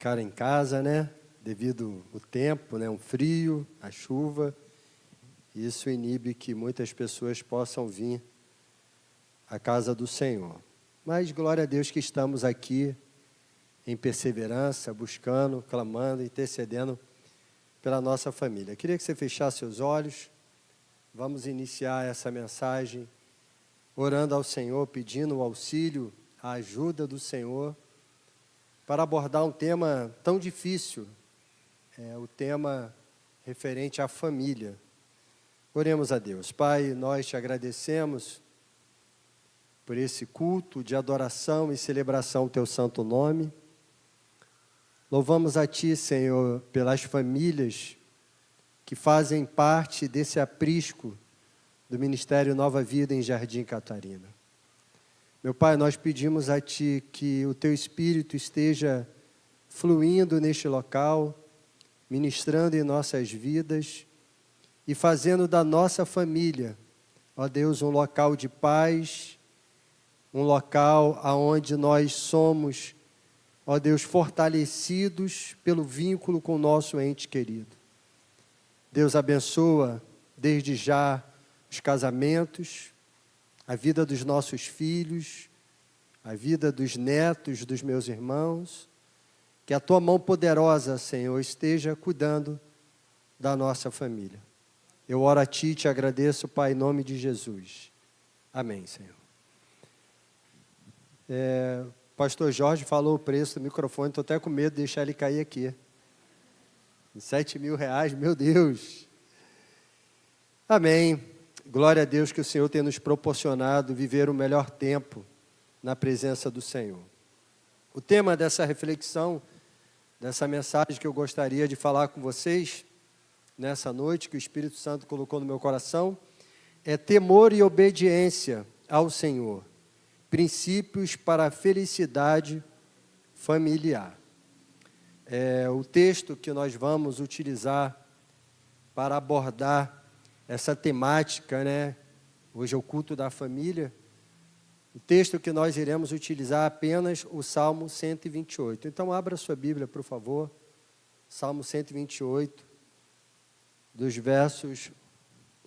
ficar em casa, né? Devido ao tempo, né? Um frio, a chuva. Isso inibe que muitas pessoas possam vir à casa do Senhor. Mas glória a Deus que estamos aqui em perseverança, buscando, clamando, intercedendo pela nossa família. Queria que você fechasse seus olhos. Vamos iniciar essa mensagem orando ao Senhor, pedindo o auxílio, a ajuda do Senhor, para abordar um tema tão difícil, o tema referente à família. Oremos a Deus. Pai, nós te agradecemos por esse culto de adoração e celebração ao teu santo nome. Louvamos a Ti, Senhor, pelas famílias que fazem parte desse aprisco do Ministério Nova Vida em Jardim Catarina. Meu Pai, nós pedimos a Ti que o Teu Espírito esteja fluindo neste local, ministrando em nossas vidas e fazendo da nossa família, ó Deus, um local de paz, um local onde nós somos, ó Deus, fortalecidos pelo vínculo com o nosso ente querido. Deus abençoa desde já os casamentos, a vida dos nossos filhos, a vida dos netos dos meus irmãos. Que a Tua mão poderosa, Senhor, esteja cuidando da nossa família. Eu oro a Ti e te agradeço, Pai, em nome de Jesus. Amém, Senhor. Pastor Jorge falou o preço do microfone, estou até com medo de deixar ele cair aqui. R$7.000, meu Deus. Amém. Glória a Deus que o Senhor tem nos proporcionado viver o melhor tempo na presença do Senhor. O tema dessa reflexão, dessa mensagem que eu gostaria de falar com vocês, nessa noite, que o Espírito Santo colocou no meu coração, é temor e obediência ao Senhor, princípios para a felicidade familiar. O texto que nós vamos utilizar para abordar essa temática, né? Hoje é o culto da família. O texto que nós iremos utilizar é apenas o Salmo 128. Então, abra sua Bíblia, por favor. Salmo 128, dos versos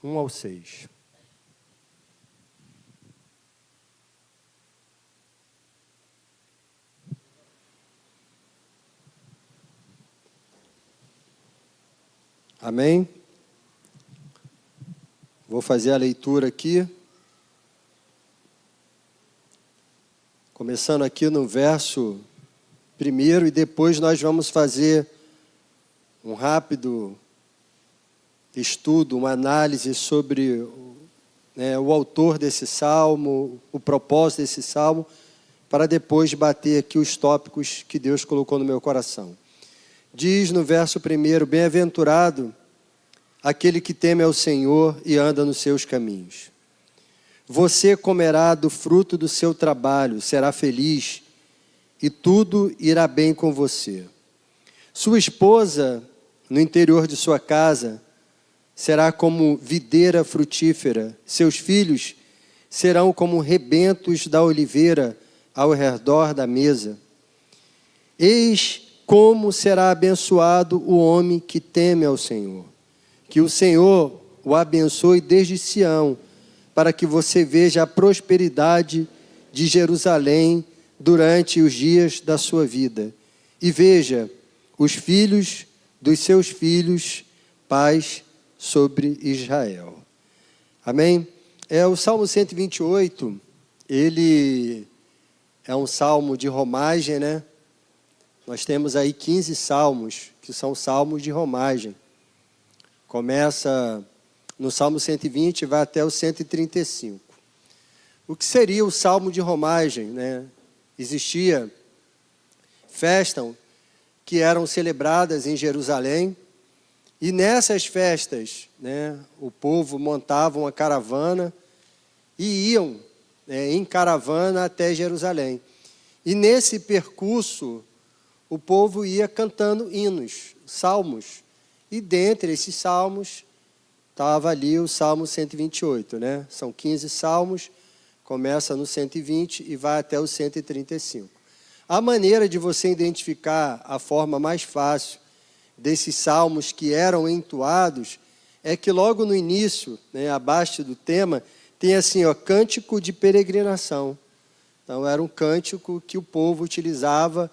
1 ao 6. Amém? Vou fazer a leitura aqui. Começando aqui no verso 1, e depois nós vamos fazer um rápido estudo, uma análise sobre o autor desse salmo, o propósito desse salmo, para depois bater aqui os tópicos que Deus colocou no meu coração. Diz no verso 1, bem-aventurado aquele que teme ao Senhor e anda nos seus caminhos. Você comerá do fruto do seu trabalho, será feliz e tudo irá bem com você. Sua esposa, no interior de sua casa, será como videira frutífera. Seus filhos serão como rebentos da oliveira ao redor da mesa. Eis como será abençoado o homem que teme ao Senhor. Que o Senhor o abençoe desde Sião, para que você veja a prosperidade de Jerusalém durante os dias da sua vida. E veja os filhos dos seus filhos, paz sobre Israel. Amém? O Salmo 128, ele é um salmo de romagem, né? Nós temos aí 15 salmos, que são salmos de romagem. Começa no Salmo 120 e vai até o 135. O que seria o Salmo de romagem, né? Existia festas que eram celebradas em Jerusalém, e nessas festas, né, o povo montava uma caravana e iam em caravana até Jerusalém. E nesse percurso, o povo ia cantando hinos, salmos. E dentre esses salmos, estava ali o Salmo 128, né? São 15 salmos, começa no 120 e vai até o 135. A maneira de você identificar a forma mais fácil desses salmos que eram entoados é que logo no início, né, abaixo do tema, tem assim, ó, cântico de peregrinação. Então era um cântico que o povo utilizava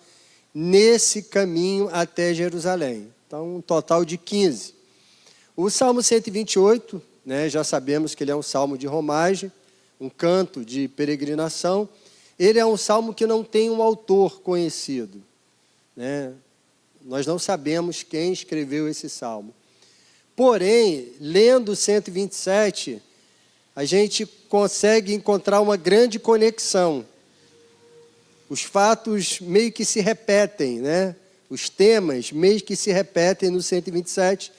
nesse caminho até Jerusalém. Então um total de 15. O Salmo 128, né, já sabemos que ele é um salmo de romagem, um canto de peregrinação. Ele é um salmo que não tem um autor conhecido, né? Nós não sabemos quem escreveu esse salmo. Porém, lendo o 127, a gente consegue encontrar uma grande conexão. Os fatos meio que se repetem, né? Os temas meio que se repetem no 127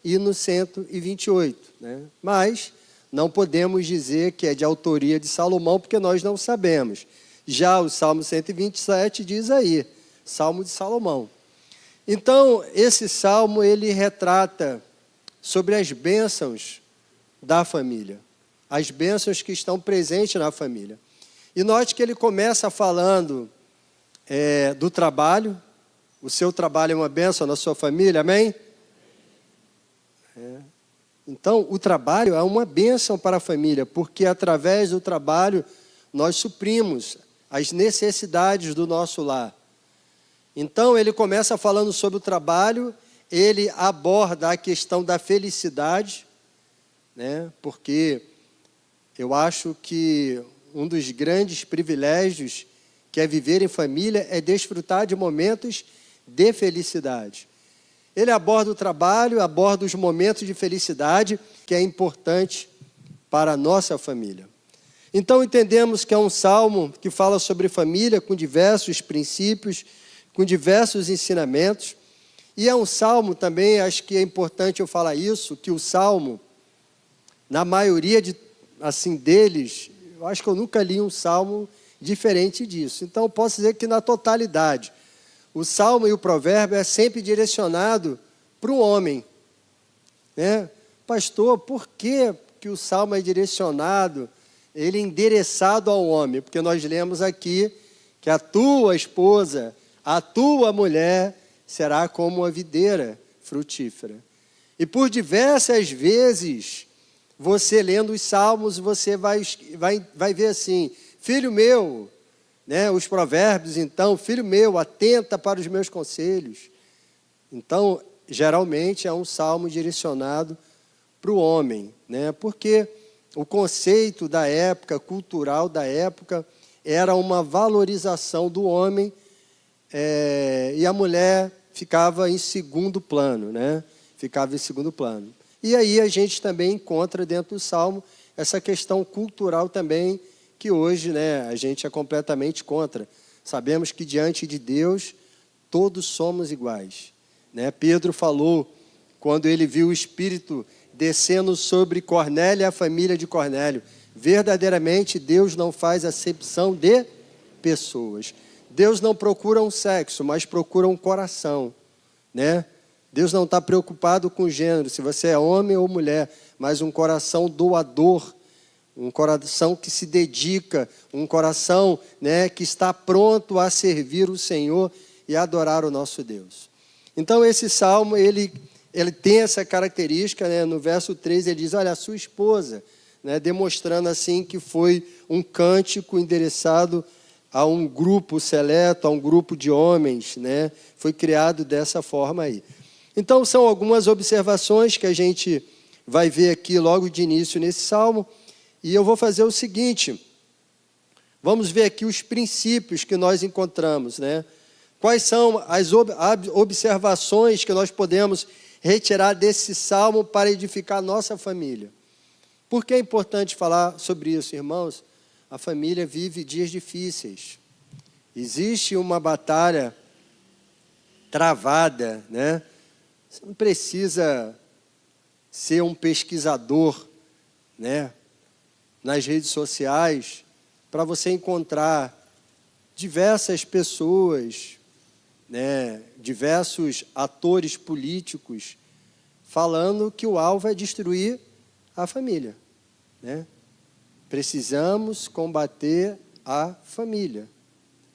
e no 128, né? Mas não podemos dizer que é de autoria de Salomão, porque nós não sabemos. Já o Salmo 127 diz aí, Salmo de Salomão. Então, esse salmo, ele retrata sobre as bênçãos da família, as bênçãos que estão presentes na família. E note que ele começa falando do trabalho. O seu trabalho é uma bênção na sua família, amém? Então, o trabalho é uma bênção para a família, porque através do trabalho nós suprimos as necessidades do nosso lar. Então, ele começa falando sobre o trabalho, ele aborda a questão da felicidade, né? Porque eu acho que um dos grandes privilégios que é viver em família é desfrutar de momentos de felicidade. Ele aborda o trabalho, aborda os momentos de felicidade, que é importante para a nossa família. Então, entendemos que é um salmo que fala sobre família, com diversos princípios, com diversos ensinamentos. E é um salmo também, acho que é importante eu falar isso, que o salmo, na maioria deles, eu acho que eu nunca li um salmo diferente disso. Então, eu posso dizer que na totalidade, o salmo e o provérbio é sempre direcionado para o homem, né? Pastor, por que o salmo é direcionado, ele é endereçado ao homem? Porque nós lemos aqui que a tua esposa, a tua mulher, será como uma videira frutífera. E por diversas vezes, você lendo os salmos, você vai ver assim, filho meu, né, os provérbios, então, filho meu, atenta para os meus conselhos. Então, geralmente é um salmo direcionado para o homem, né, porque o conceito da época, cultural da época, era uma valorização do homem, e a mulher ficava em segundo plano, né? Ficava em segundo plano. E aí a gente também encontra dentro do salmo essa questão cultural também, que hoje, né, a gente é completamente contra. Sabemos que diante de Deus todos somos iguais, né? Pedro falou, quando ele viu o Espírito descendo sobre Cornélio e a família de Cornélio, verdadeiramente Deus não faz acepção de pessoas. Deus não procura um sexo, mas procura um coração, né? Deus não está preocupado com o gênero, se você é homem ou mulher, mas um coração doador, um coração que se dedica, um coração, né, que está pronto a servir o Senhor e adorar o nosso Deus. Então, esse salmo, ele tem essa característica, né? No verso 3 ele diz, olha, a sua esposa, né, demonstrando assim que foi um cântico endereçado a um grupo seleto, a um grupo de homens, né? Foi criado dessa forma aí. Então, são algumas observações que a gente vai ver aqui logo de início nesse salmo. E eu vou fazer o seguinte, vamos ver aqui os princípios que nós encontramos, né? Quais são as observações que nós podemos retirar desse salmo para edificar a nossa família? Por que é importante falar sobre isso, irmãos? A família vive dias difíceis. Existe uma batalha travada, né? Você não precisa ser um pesquisador, né, nas redes sociais para você encontrar diversas pessoas, né, diversos atores políticos falando que o alvo é destruir a família, né? Precisamos combater a família.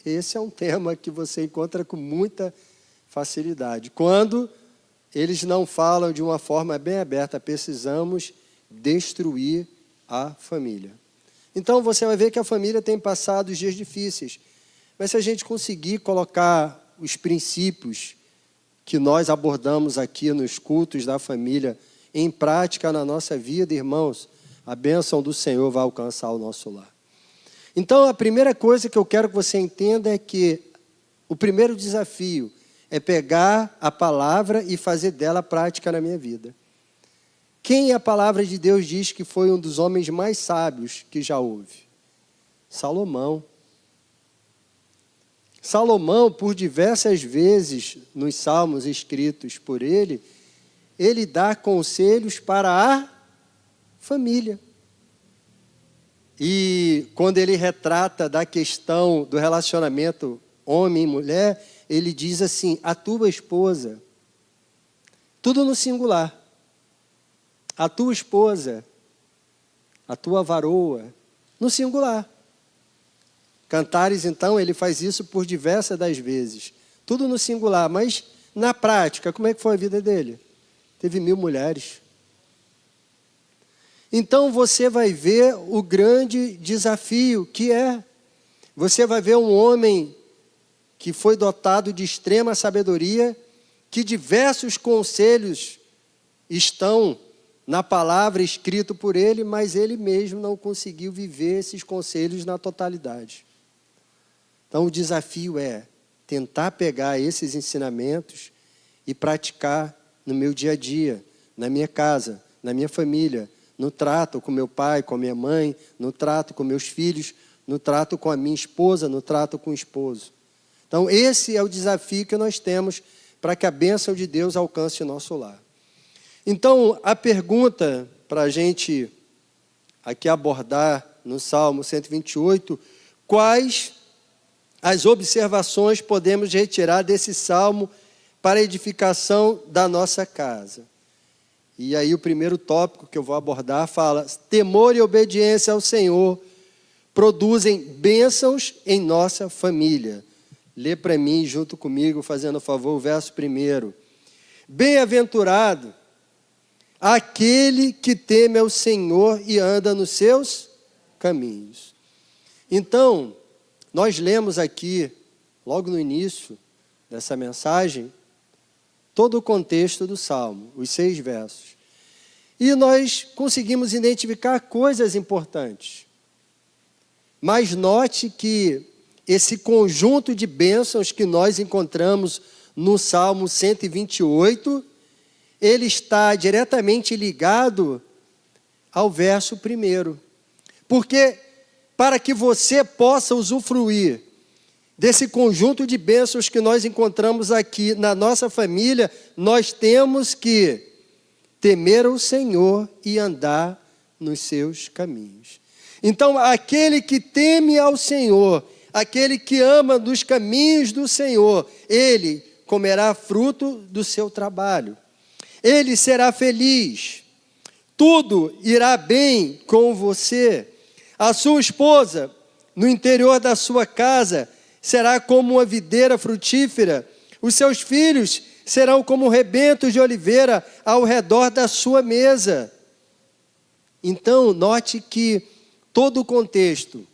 Esse é um tema que você encontra com muita facilidade. Quando eles não falam de uma forma bem aberta, precisamos destruir a família. Então você vai ver que a família tem passado dias difíceis. Mas se a gente conseguir colocar os princípios que nós abordamos aqui nos cultos da família em prática na nossa vida, irmãos, a bênção do Senhor vai alcançar o nosso lar. Então, a primeira coisa que eu quero que você entenda é que o primeiro desafio é pegar a palavra e fazer dela prática na minha vida. Quem a palavra de Deus diz que foi um dos homens mais sábios que já houve? Salomão. Salomão, por diversas vezes nos salmos escritos por ele dá conselhos para a família. E quando ele retrata da questão do relacionamento homem e mulher, ele diz assim, a tua esposa, tudo no singular, a tua esposa, a tua varoa, no singular. Cantares, então, ele faz isso por diversas das vezes, tudo no singular, mas na prática, como é que foi a vida dele? Teve 1000 mulheres. Então você vai ver o grande desafio que é, você vai ver um homem que foi dotado de extrema sabedoria, que diversos conselhos estão na palavra escrito por ele, mas ele mesmo não conseguiu viver esses conselhos na totalidade. Então o desafio é tentar pegar esses ensinamentos e praticar no meu dia a dia, na minha casa, na minha família, no trato com meu pai, com a minha mãe, no trato com meus filhos, no trato com a minha esposa, no trato com o esposo. Então, esse é o desafio que nós temos para que a bênção de Deus alcance o nosso lar. Então, a pergunta para a gente aqui abordar no Salmo 128, quais as observações podemos retirar desse Salmo para a edificação da nossa casa? E aí o primeiro tópico que eu vou abordar fala, temor e obediência ao Senhor produzem bênçãos em nossa família. Lê para mim, junto comigo, fazendo favor, o verso 1. Bem-aventurado aquele que teme ao Senhor e anda nos seus caminhos. Então, nós lemos aqui, logo no início dessa mensagem, todo o contexto do Salmo, os 6 versos. E nós conseguimos identificar coisas importantes. Mas note que esse conjunto de bênçãos que nós encontramos no Salmo 128, ele está diretamente ligado ao verso 1. Porque para que você possa usufruir desse conjunto de bênçãos que nós encontramos aqui na nossa família, nós temos que temer o Senhor e andar nos seus caminhos. Então, aquele que teme ao Senhor, aquele que ama dos caminhos do Senhor, ele comerá fruto do seu trabalho. Ele será feliz. Tudo irá bem com você. A sua esposa, no interior da sua casa, será como uma videira frutífera. Os seus filhos serão como rebentos de oliveira ao redor da sua mesa. Então, note que todo o contexto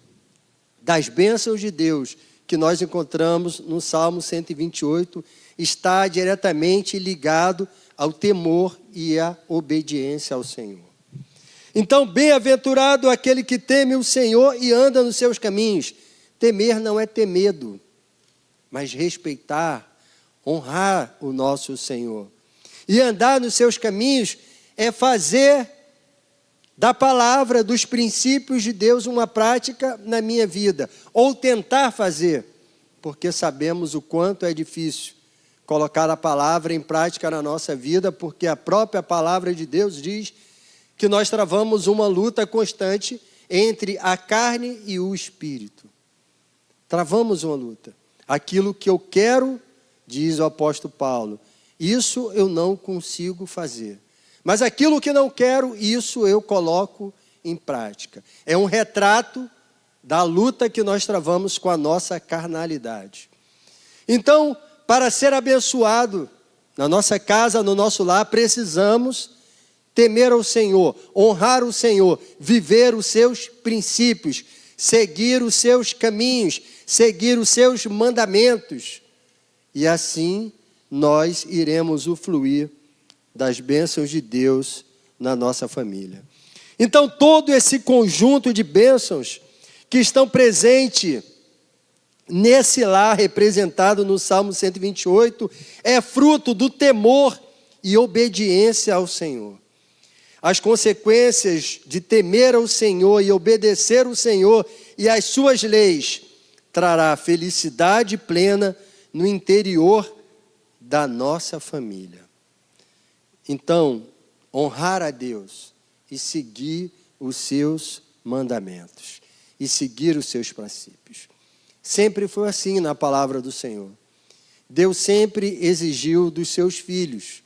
das bênçãos de Deus que nós encontramos no Salmo 128 está diretamente ligado ao temor e à obediência ao Senhor. Então, bem-aventurado aquele que teme o Senhor e anda nos seus caminhos. Temer não é ter medo, mas respeitar, honrar o nosso Senhor. E andar nos seus caminhos é fazer da palavra, dos princípios de Deus, uma prática na minha vida. Ou tentar fazer, porque sabemos o quanto é difícil colocar a palavra em prática na nossa vida, porque a própria palavra de Deus diz que nós travamos uma luta constante entre a carne e o espírito. Travamos uma luta. Aquilo que eu quero, diz o apóstolo Paulo, isso eu não consigo fazer. Mas aquilo que não quero, isso eu coloco em prática. É um retrato da luta que nós travamos com a nossa carnalidade. Então, para ser abençoado na nossa casa, no nosso lar, precisamos temer ao Senhor, honrar o Senhor, viver os seus princípios, seguir os seus caminhos, seguir os seus mandamentos. E assim nós iremos usufruir das bênçãos de Deus na nossa família. Então, todo esse conjunto de bênçãos que estão presentes nesse lar representado no Salmo 128 é fruto do temor e obediência ao Senhor. As consequências de temer ao Senhor e obedecer ao Senhor e às suas leis trará felicidade plena no interior da nossa família. Então, honrar a Deus e seguir os seus mandamentos e seguir os seus princípios. Sempre foi assim na palavra do Senhor. Deus sempre exigiu dos seus filhos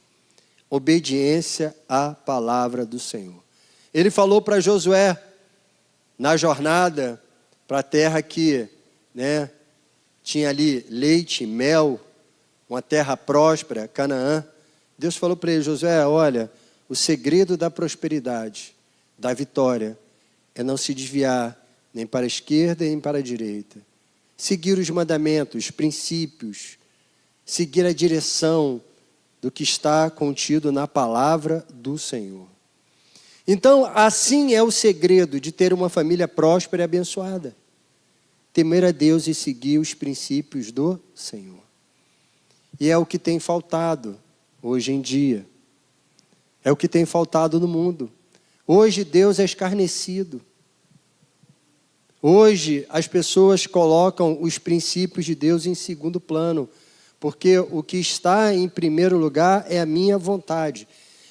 obediência à palavra do Senhor. Ele falou para Josué, na jornada para a terra que, tinha ali leite, mel, uma terra próspera, Canaã. Deus falou para ele, Josué, olha, o segredo da prosperidade, da vitória, é não se desviar nem para a esquerda nem para a direita. Seguir os mandamentos, os princípios, seguir a direção do que está contido na palavra do Senhor. Então, assim é o segredo de ter uma família próspera e abençoada. Temer a Deus e seguir os princípios do Senhor. E é o que tem faltado hoje em dia. É o que tem faltado no mundo. Hoje Deus é escarnecido. Hoje as pessoas colocam os princípios de Deus em segundo plano, porque o que está em primeiro lugar é a minha vontade.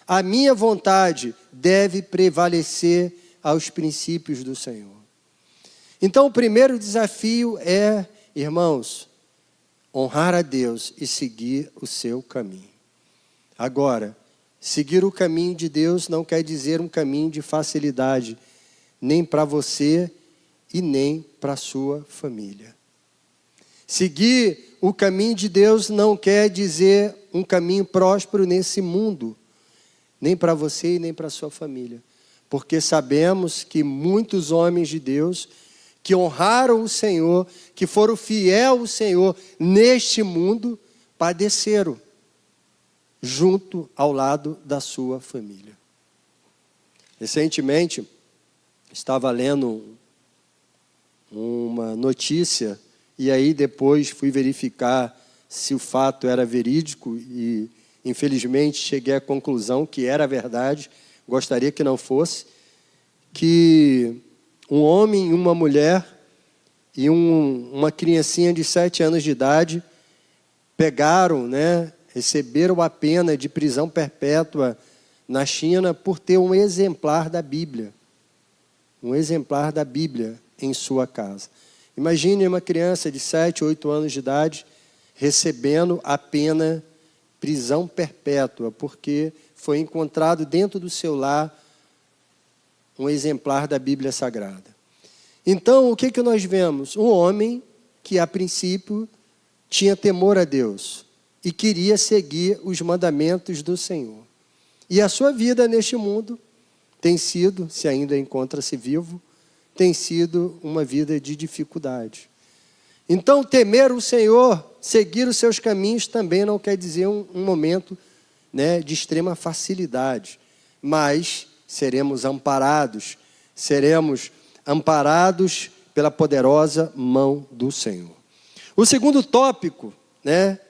A minha vontade deve prevalecer aos princípios do Senhor. Então o primeiro desafio é, irmãos, honrar a Deus e seguir o seu caminho. Agora, seguir o caminho de Deus não quer dizer um caminho de facilidade, nem para você e nem para a sua família. Seguir o caminho de Deus não quer dizer um caminho próspero nesse mundo, nem para você e nem para a sua família. Porque sabemos que muitos homens de Deus que honraram o Senhor, que foram fiéis ao Senhor neste mundo, padeceram junto ao lado da sua família. Recentemente, estava lendo uma notícia e aí depois fui verificar se o fato era verídico e infelizmente cheguei à conclusão que era verdade, gostaria que não fosse, que um homem e uma mulher e uma criancinha de 7 anos de idade pegaram, receberam a pena de prisão perpétua na China por ter um exemplar da Bíblia. Um exemplar da Bíblia em sua casa. Imagine uma criança de 7, 8 anos de idade recebendo a pena prisão perpétua, porque foi encontrado dentro do seu lar um exemplar da Bíblia Sagrada. Então, o que nós vemos? Um homem que, a princípio, tinha temor a Deus e queria seguir os mandamentos do Senhor. E a sua vida neste mundo tem sido, se ainda encontra-se vivo, tem sido uma vida de dificuldade. Então, temer o Senhor, seguir os seus caminhos, também não quer dizer um momento de extrema facilidade, mas seremos amparados pela poderosa mão do Senhor. O segundo tópico,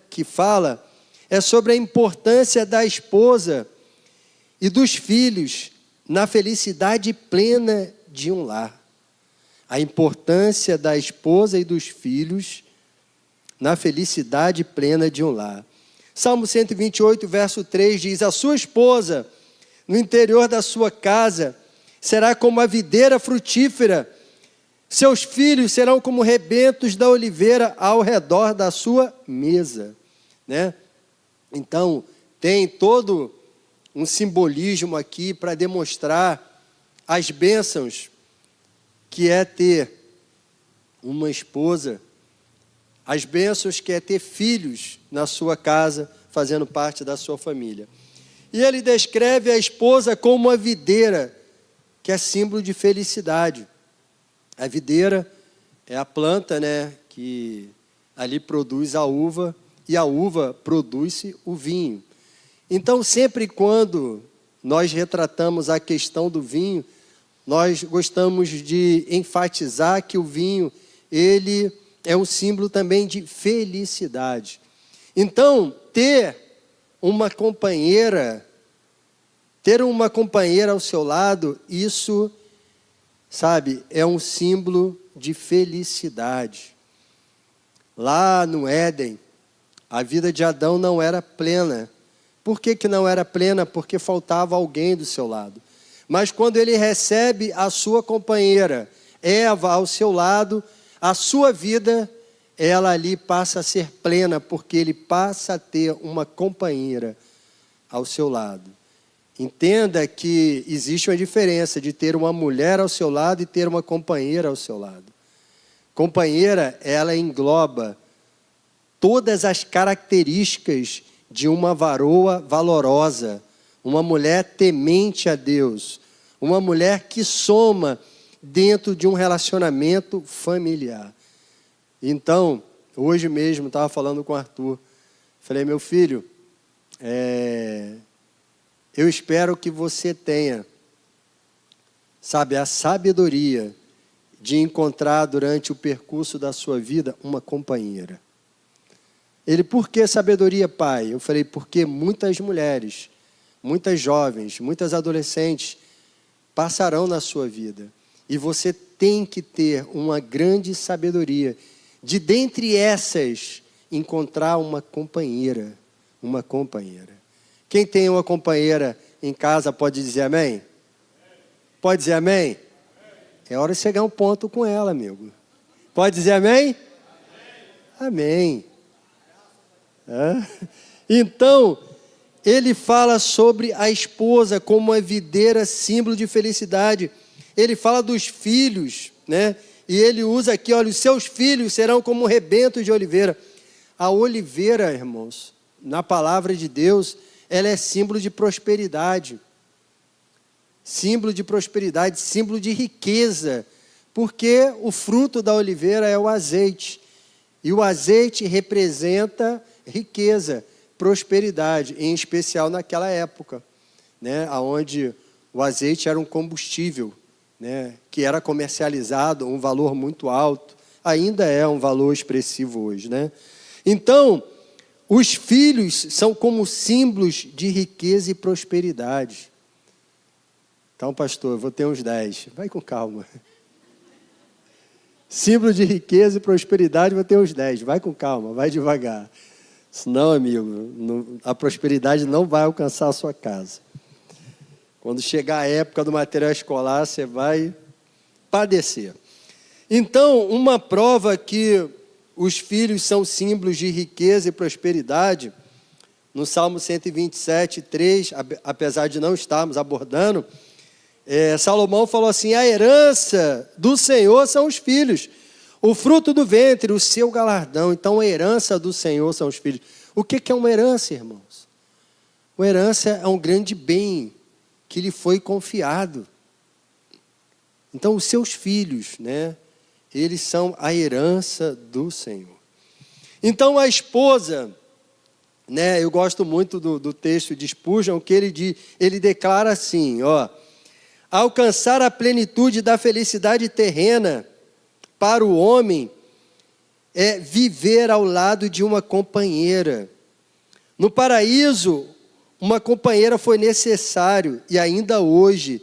que fala, é sobre a importância da esposa e dos filhos na felicidade plena de um lar. A importância da esposa e dos filhos na felicidade plena de um lar. Salmo 128, verso 3 diz, a sua esposa, no interior da sua casa, será como a videira frutífera, seus filhos serão como rebentos da oliveira ao redor da sua mesa. Então, tem todo um simbolismo aqui para demonstrar as bênçãos que é ter uma esposa, as bênçãos que é ter filhos na sua casa, fazendo parte da sua família. E ele descreve a esposa como uma videira, que é símbolo de felicidade. A videira é a planta, né, que ali produz a uva, e a uva produz o vinho. Então, sempre quando nós retratamos a questão do vinho, nós gostamos de enfatizar que o vinho, ele é um símbolo também de felicidade. Então, ter uma companheira ao seu lado, isso, sabe, é um símbolo de felicidade. Lá no Éden, a vida de Adão não era plena. Por que não era plena? Porque faltava alguém do seu lado. Mas quando ele recebe a sua companheira, Eva, ao seu lado, a sua vida, ela ali passa a ser plena, porque ele passa a ter uma companheira ao seu lado. Entenda que existe uma diferença de ter uma mulher ao seu lado e ter uma companheira ao seu lado. Companheira, ela engloba todas as características de uma varoa valorosa, uma mulher temente a Deus, uma mulher que soma dentro de um relacionamento familiar. Então, hoje mesmo, estava falando com o Arthur, falei, meu filho, eu espero que você tenha, sabe, a sabedoria de encontrar durante o percurso da sua vida uma companheira. Ele, por que sabedoria, pai? Eu falei, porque muitas mulheres, muitas jovens, muitas adolescentes passarão na sua vida. E você tem que ter uma grande sabedoria de, dentre essas, encontrar uma companheira. Uma companheira. Quem tem uma companheira em casa pode dizer amém? Pode dizer amém? É hora de chegar a um ponto com ela, amigo. Pode dizer amém? Amém. Então, ele fala sobre a esposa como uma videira, símbolo de felicidade. Ele fala dos filhos, né? E ele usa aqui, olha, os seus filhos serão como rebentos de oliveira. A oliveira, irmãos, na palavra de Deus, ela é símbolo de prosperidade. Símbolo de prosperidade, símbolo de riqueza. Porque o fruto da oliveira é o azeite. E o azeite representa riqueza, prosperidade, em especial naquela época, né, onde o azeite era um combustível, né, que era comercializado, um valor muito alto, ainda é um valor expressivo hoje, né? Então, os filhos são como símbolos de riqueza e prosperidade. Então, pastor, eu vou ter uns 10, vai com calma. Símbolo de riqueza e prosperidade, vou ter uns 10, vai com calma, vai devagar. Senão, amigo, a prosperidade não vai alcançar a sua casa. Quando chegar a época do material escolar, você vai padecer. Então, uma prova que os filhos são símbolos de riqueza e prosperidade, no Salmo 127, 3, apesar de não estarmos abordando, Salomão falou assim, a herança do Senhor são os filhos, o fruto do ventre, o seu galardão. Então, a herança do Senhor são os filhos. O que é uma herança, irmãos? Uma herança é um grande bem que lhe foi confiado. Então, os seus filhos, né? Eles são a herança do Senhor. Então, a esposa, né? Eu gosto muito do texto de Spurgeon, que ele declara assim, ó, alcançar a plenitude da felicidade terrena para o homem é viver ao lado de uma companheira. No paraíso, uma companheira foi necessário e ainda hoje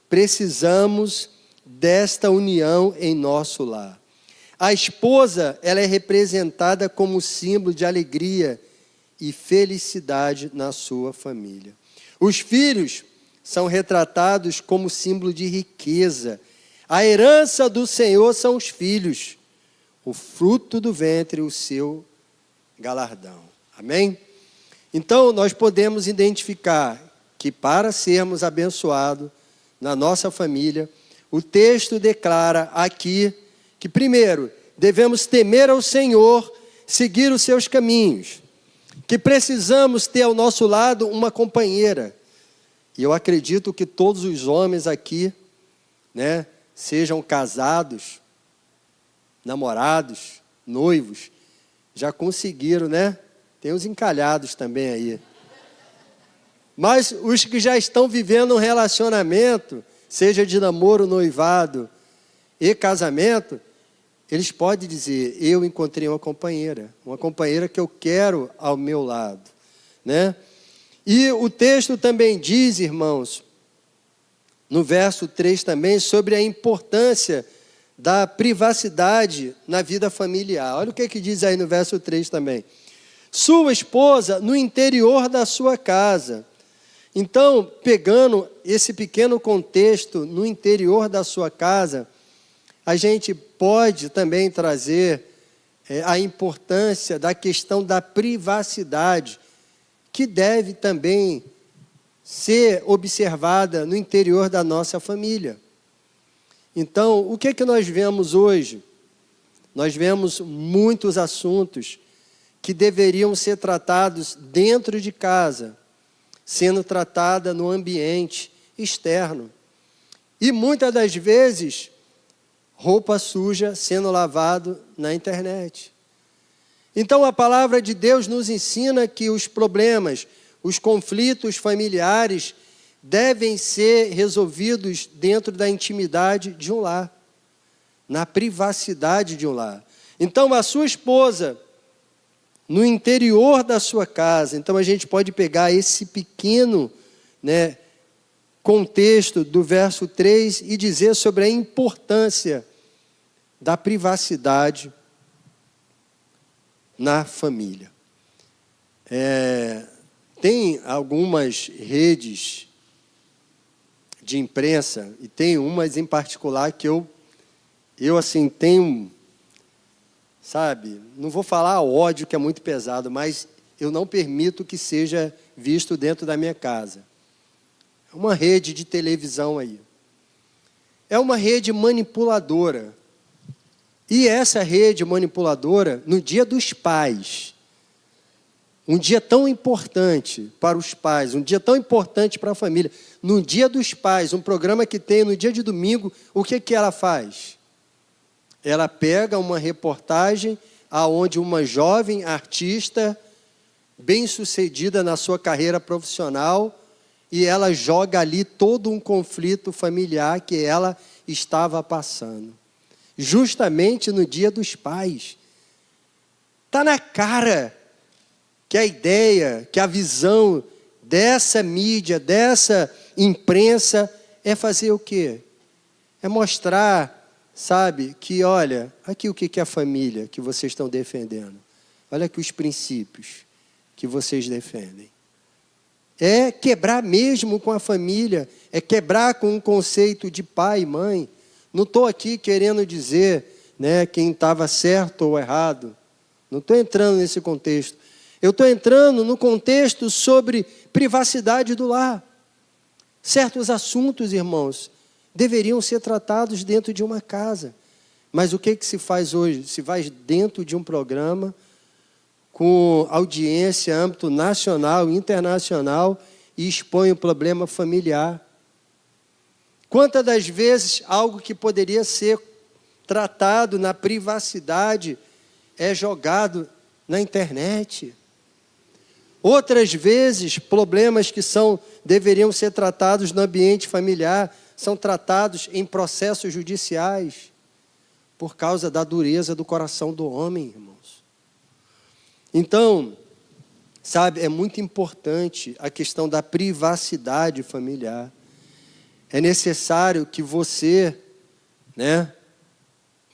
precisamos desta união em nosso lar. A esposa, ela é representada como símbolo de alegria e felicidade na sua família. Os filhos são retratados como símbolo de riqueza. A herança do Senhor são os filhos, o fruto do ventre, o seu galardão. Amém? Então, nós podemos identificar que para sermos abençoados na nossa família, o texto declara aqui que que, primeiro, devemos temer ao Senhor, seguir os seus caminhos, que precisamos ter ao nosso lado uma companheira. E eu acredito que todos os homens aqui, né, sejam casados, namorados, noivos, já conseguiram, né? Tem uns encalhados também aí. Mas os que já estão vivendo um relacionamento, seja de namoro, noivado e casamento, eles podem dizer, eu encontrei uma companheira que eu quero ao meu lado, né? E o texto também diz, irmãos, no verso 3 também, sobre a importância da privacidade na vida familiar. Olha o que diz aí no verso 3 também. Sua esposa no interior da sua casa. Então, pegando esse pequeno contexto no interior da sua casa, a gente pode também trazer a importância da questão da privacidade, que deve também ser observada no interior da nossa família. Então, o que nós vemos hoje? Nós vemos muitos assuntos que deveriam ser tratados dentro de casa, sendo tratada no ambiente externo. E muitas das vezes, roupa suja sendo lavado na internet. Então a palavra de Deus nos ensina que os problemas, os conflitos familiares devem ser resolvidos dentro da intimidade de um lar, na privacidade de um lar. Então a sua esposa, no interior da sua casa, então a gente pode pegar esse pequeno, né, contexto do verso 3 e dizer sobre a importância da privacidade na família. Tem algumas redes de imprensa, e tem umas em particular que eu assim, tenho, sabe, não vou falar ódio, que é muito pesado, mas eu não permito que seja visto dentro da minha casa. É uma rede de televisão aí. É uma rede manipuladora. E essa rede manipuladora, no Dia dos Pais, um dia tão importante para os pais, um dia tão importante para a família, no Dia dos Pais, um programa que tem no dia de domingo, o que ela faz? Ela pega uma reportagem aonde uma jovem artista, bem-sucedida na sua carreira profissional, e ela joga ali todo um conflito familiar que ela estava passando. Justamente no Dia dos Pais. Está na cara que a ideia, que a visão dessa mídia, dessa imprensa é fazer o quê? É mostrar, sabe, que olha, aqui o que é a família que vocês estão defendendo. Olha aqui os princípios que vocês defendem. É quebrar mesmo com a família, é quebrar com o conceito de pai e mãe. Não estou aqui querendo dizer, né, quem estava certo ou errado. Não estou entrando nesse contexto. Eu estou entrando no contexto sobre privacidade do lar. Certos assuntos, irmãos, deveriam ser tratados dentro de uma casa. Mas o que se faz hoje? Se faz dentro de um programa com audiência, âmbito nacional, internacional, e expõe o problema familiar. Quantas das vezes algo que poderia ser tratado na privacidade é jogado na internet? Outras vezes, problemas que deveriam ser tratados no ambiente familiar são tratados em processos judiciais por causa da dureza do coração do homem, irmãos. Então, sabe, é muito importante a questão da privacidade familiar. É necessário que você, né,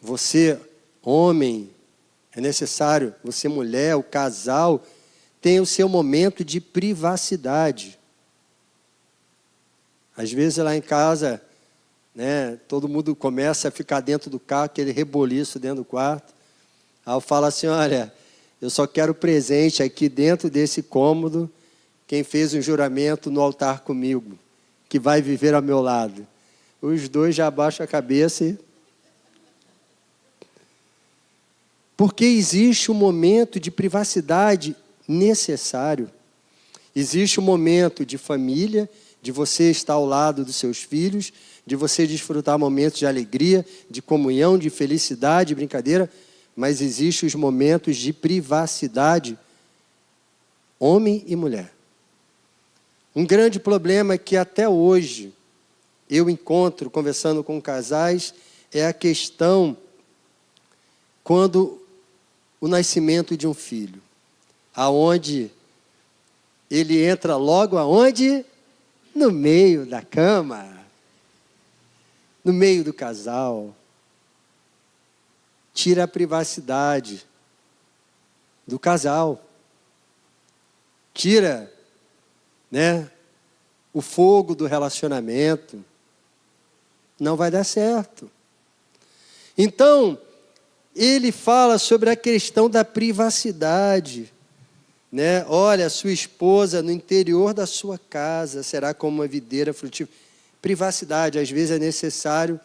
você, homem, é necessário, você, mulher, o casal, tenha o seu momento de privacidade. Às vezes lá em casa, né, todo mundo começa a ficar dentro do carro, aquele reboliço dentro do quarto. Aí eu falo assim, olha, eu só quero presente aqui dentro desse cômodo, quem fez um juramento no altar comigo, que vai viver ao meu lado. Os dois já abaixam a cabeça e Porque existe um momento de privacidade necessário. Existe um momento de família, de você estar ao lado dos seus filhos, de você desfrutar momentos de alegria, de comunhão, de felicidade, de brincadeira, mas existem os momentos de privacidade, homem e mulher. Um grande problema que até hoje eu encontro conversando com casais é a questão quando o nascimento de um filho, aonde ele entra logo aonde? No meio da cama, no meio do casal. Tira a privacidade do casal. Tira, o fogo do relacionamento. Não vai dar certo. Então, ele fala sobre a questão da privacidade. Olha, sua esposa no interior da sua casa será como uma videira frutífera. Privacidade, às vezes é necessário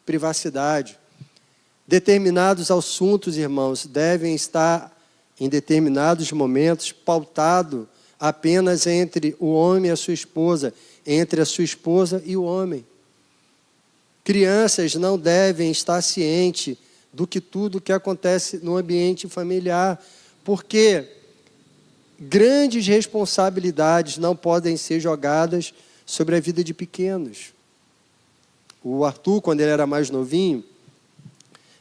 privacidade. Determinados assuntos, irmãos, devem estar em determinados momentos pautado apenas entre o homem e a sua esposa, entre a sua esposa e o homem. Crianças não devem estar cientes do que tudo que acontece no ambiente familiar, porque grandes responsabilidades não podem ser jogadas sobre a vida de pequenos. O Arthur, quando ele era mais novinho,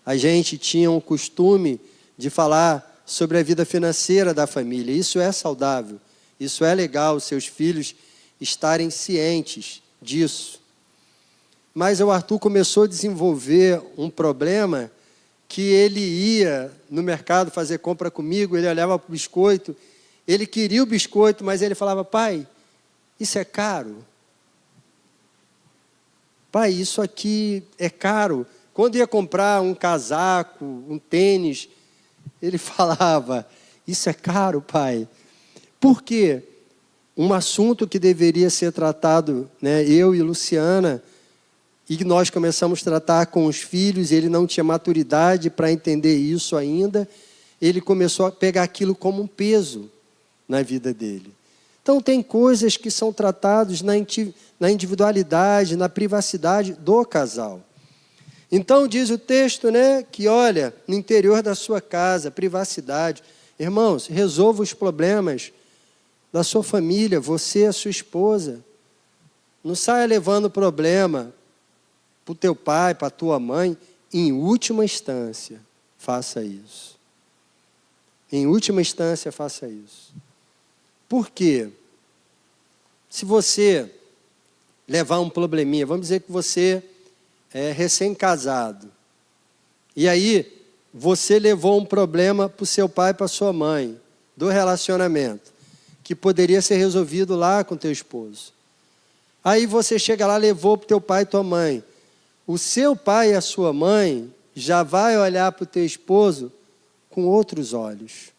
a gente tinha um costume de falar sobre a vida financeira da família. Isso é saudável, isso é legal, os seus filhos estarem cientes disso. Mas o Arthur começou a desenvolver um problema que ele ia no mercado fazer compra comigo, ele olhava para o biscoito, ele queria o biscoito, mas ele falava: pai, isso é caro. Pai, isso aqui é caro. Quando ia comprar um casaco, um tênis, ele falava: isso é caro, pai. Por quê? Um assunto que deveria ser tratado, eu e Luciana, e que nós começamos a tratar com os filhos, ele não tinha maturidade para entender isso ainda, ele começou a pegar aquilo como um peso na vida dele. Então, tem coisas que são tratadas na individualidade, na privacidade do casal. Então, diz o texto, que olha, no interior da sua casa, privacidade. Irmãos, resolva os problemas da sua família, você e a sua esposa. Não saia levando problema para o teu pai, para a tua mãe. Em última instância, faça isso. Em última instância, faça isso. Por quê? Se você levar um probleminha, vamos dizer que você é recém-casado, e aí você levou um problema para o seu pai e para a sua mãe, do relacionamento, que poderia ser resolvido lá com o teu esposo. Aí você chega lá, levou para o teu pai e tua mãe. O seu pai e a sua mãe já vai olhar para o teu esposo com outros olhos.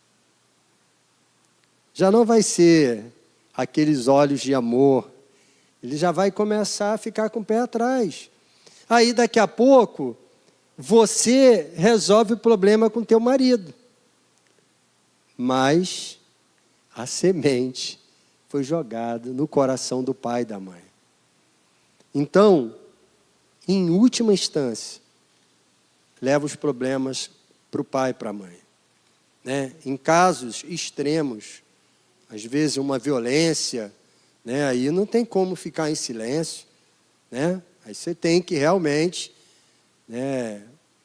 Já não vai ser aqueles olhos de amor. Ele já vai começar a ficar com o pé atrás. Aí daqui a pouco, você resolve o problema com teu marido. Mas a semente foi jogada no coração do pai e da mãe. Então, em última instância, leva os problemas para o pai e para a mãe. Em casos extremos, às vezes uma violência, aí não tem como ficar em silêncio, aí você tem que realmente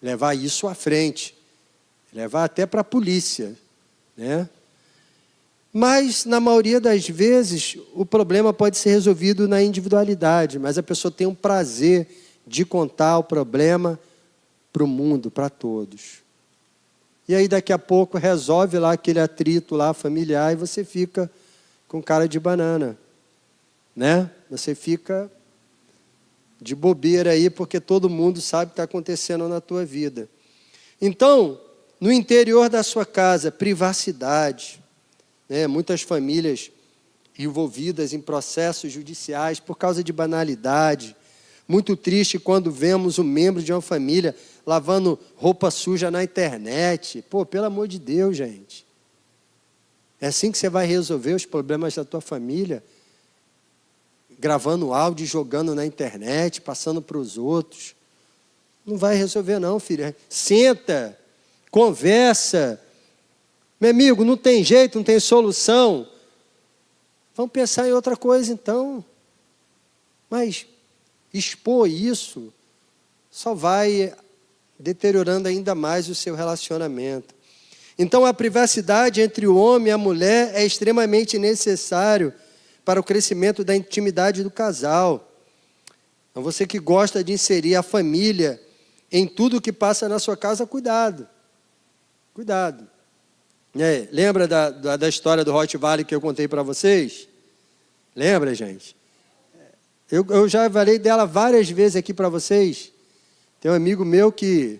levar isso à frente, levar até para a polícia, Mas, na maioria das vezes, o problema pode ser resolvido na individualidade, mas a pessoa tem um prazer de contar o problema para o mundo, para todos. E aí, daqui a pouco, resolve lá aquele atrito lá familiar e você fica com cara de banana, Você fica de bobeira aí, porque todo mundo sabe o que está acontecendo na tua vida. Então, no interior da sua casa, privacidade. Muitas famílias envolvidas em processos judiciais por causa de banalidade, Muito triste quando vemos um membro de uma família lavando roupa suja na internet. Pô, pelo amor de Deus, gente. É assim que você vai resolver os problemas da tua família? Gravando áudio e jogando na internet, passando para os outros. Não vai resolver não, filho. Senta, conversa. Meu amigo, não tem jeito, não tem solução. Vamos pensar em outra coisa então. Mas expor isso só vai deteriorando ainda mais o seu relacionamento. Então a privacidade entre o homem e a mulher é extremamente necessário para o crescimento da intimidade do casal. Então você que gosta de inserir a família em tudo que passa na sua casa, cuidado. Cuidado. Lembra da história do Rottweiler que eu contei para vocês? Lembra, gente? Eu já falei dela várias vezes aqui para vocês. Tem um amigo meu que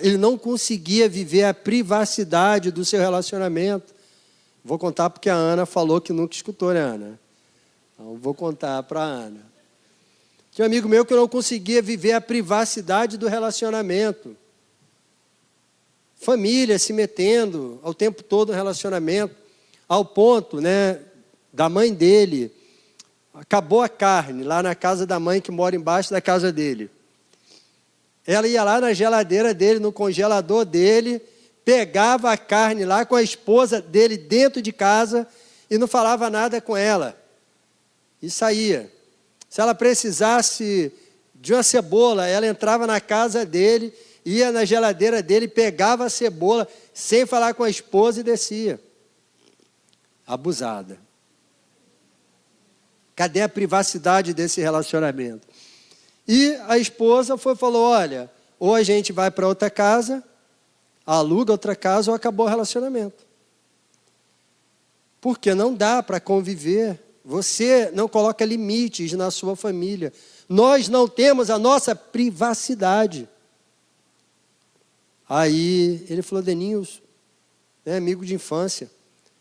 ele não conseguia viver a privacidade do seu relacionamento. Vou contar porque a Ana falou que nunca escutou, né, Ana? Então, vou contar para a Ana. Tinha um amigo meu que não conseguia viver a privacidade do relacionamento. Família se metendo ao tempo todo no relacionamento, ao ponto, né, da mãe dele. Acabou a carne lá na casa da mãe que mora embaixo da casa dele. Ela ia lá na geladeira dele, no congelador dele, pegava a carne lá com a esposa dele dentro de casa e não falava nada com ela. E saía. Se ela precisasse de uma cebola, ela entrava na casa dele, ia na geladeira dele, pegava a cebola, sem falar com a esposa e descia. Abusada. Cadê a privacidade desse relacionamento? E a esposa falou, olha, ou a gente vai para outra casa, aluga outra casa ou acabou o relacionamento. Porque não dá para conviver. Você não coloca limites na sua família. Nós não temos a nossa privacidade. Aí ele falou, Denilson, amigo de infância,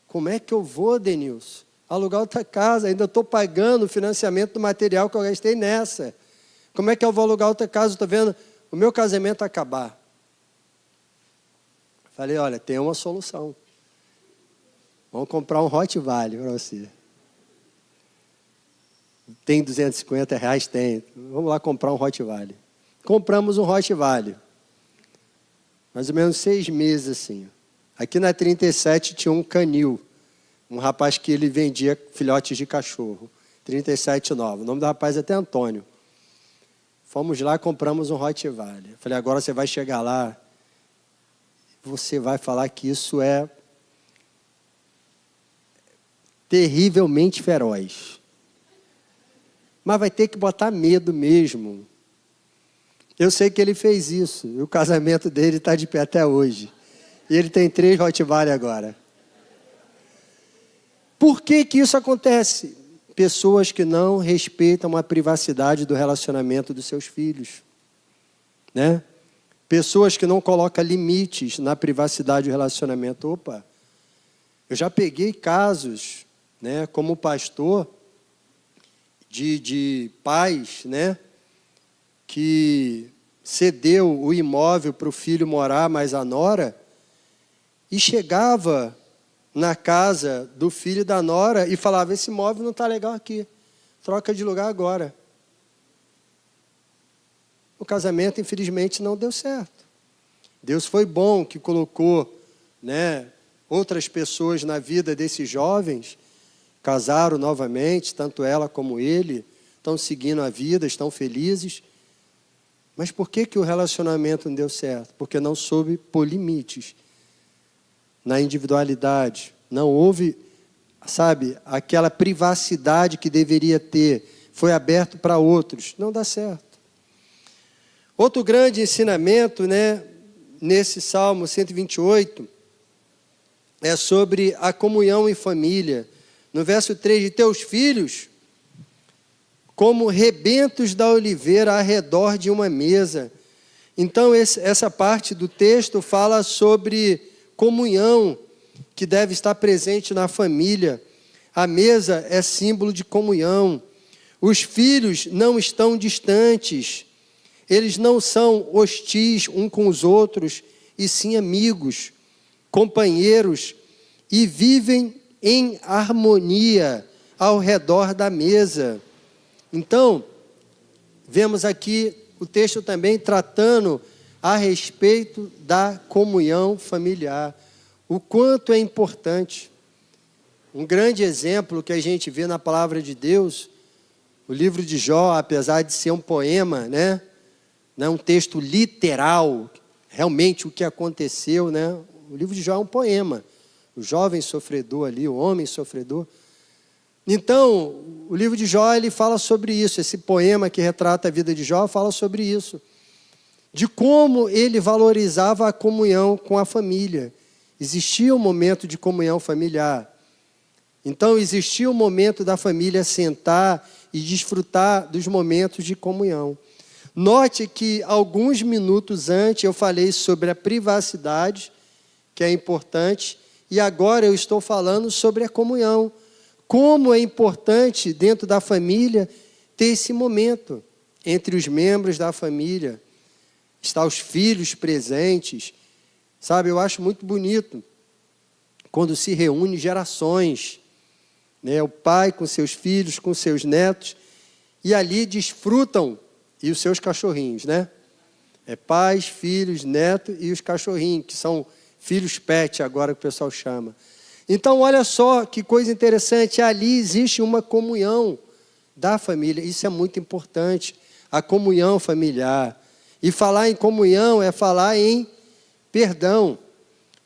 como é que eu vou, Denilson, alugar outra casa? Ainda estou pagando o financiamento do material que eu gastei nessa. Como é que eu vou alugar outra casa? Estou vendo o meu casamento acabar. Falei, olha, tem uma solução. Vamos comprar um Rottweiler para você. Tem R$250? Tem. Vamos lá comprar um Rottweiler. Compramos um Rottweiler. Mais ou menos 6 meses assim. Aqui na 37 tinha um canil. Um rapaz que ele vendia filhotes de cachorro. 37,9. O nome do rapaz é até Antônio. Fomos lá, compramos um Rottweiler. Falei, agora você vai chegar lá, você vai falar que isso é terrivelmente feroz. Mas vai ter que botar medo mesmo. Eu sei que ele fez isso. E o casamento dele está de pé até hoje. E ele tem 3 Rottweiler agora. Por que isso acontece? Pessoas que não respeitam a privacidade do relacionamento dos seus filhos. Né? Pessoas que não colocam limites na privacidade do relacionamento. Opa, eu já peguei casos, né, como pastor, de pais, né, que cedeu o imóvel para o filho morar, mas a nora, e chegava na casa do filho da nora e falava, esse imóvel não está legal aqui, troca de lugar agora. O casamento, infelizmente, não deu certo. Deus foi bom que colocou, né, outras pessoas na vida desses jovens, casaram novamente, tanto ela como ele, estão seguindo a vida, estão felizes. Mas por que o relacionamento não deu certo? Porque não soube pôr limites na individualidade. Não houve, sabe, aquela privacidade que deveria ter. Foi aberto para outros. Não dá certo. Outro grande ensinamento, né, nesse Salmo 128, é sobre a comunhão em família. No verso 3, de teus filhos, como rebentos da oliveira ao redor de uma mesa. Então, essa parte do texto fala sobre comunhão que deve estar presente na família. A mesa é símbolo de comunhão. Os filhos não estão distantes, eles não são hostis um com os outros, e sim amigos, companheiros, e vivem em harmonia ao redor da mesa. Então, vemos aqui o texto também tratando a respeito da comunhão familiar. O quanto é importante. Um grande exemplo que a gente vê na palavra de Deus, o livro de Jó, apesar de ser um poema, né? Não é um texto literal, realmente o que aconteceu, né? O livro de Jó é um poema. O jovem sofredor ali, o homem sofredor. Então, o livro de Jó, ele fala sobre isso. Esse poema que retrata a vida de Jó fala sobre isso. De como ele valorizava a comunhão com a família. Existia um momento de comunhão familiar. Então, existia um momento da família sentar e desfrutar dos momentos de comunhão. Note que alguns minutos antes eu falei sobre a privacidade, que é importante, e agora eu estou falando sobre a comunhão. Como é importante dentro da família ter esse momento entre os membros da família. Está os filhos presentes. Sabe, eu acho muito bonito quando se reúne gerações, né? O pai com seus filhos, com seus netos, e ali desfrutam, e os seus cachorrinhos, né? É pais, filhos, netos e os cachorrinhos, que são filhos pet agora que o pessoal chama. Então, olha só que coisa interessante, ali existe uma comunhão da família, isso é muito importante, a comunhão familiar. E falar em comunhão é falar em perdão,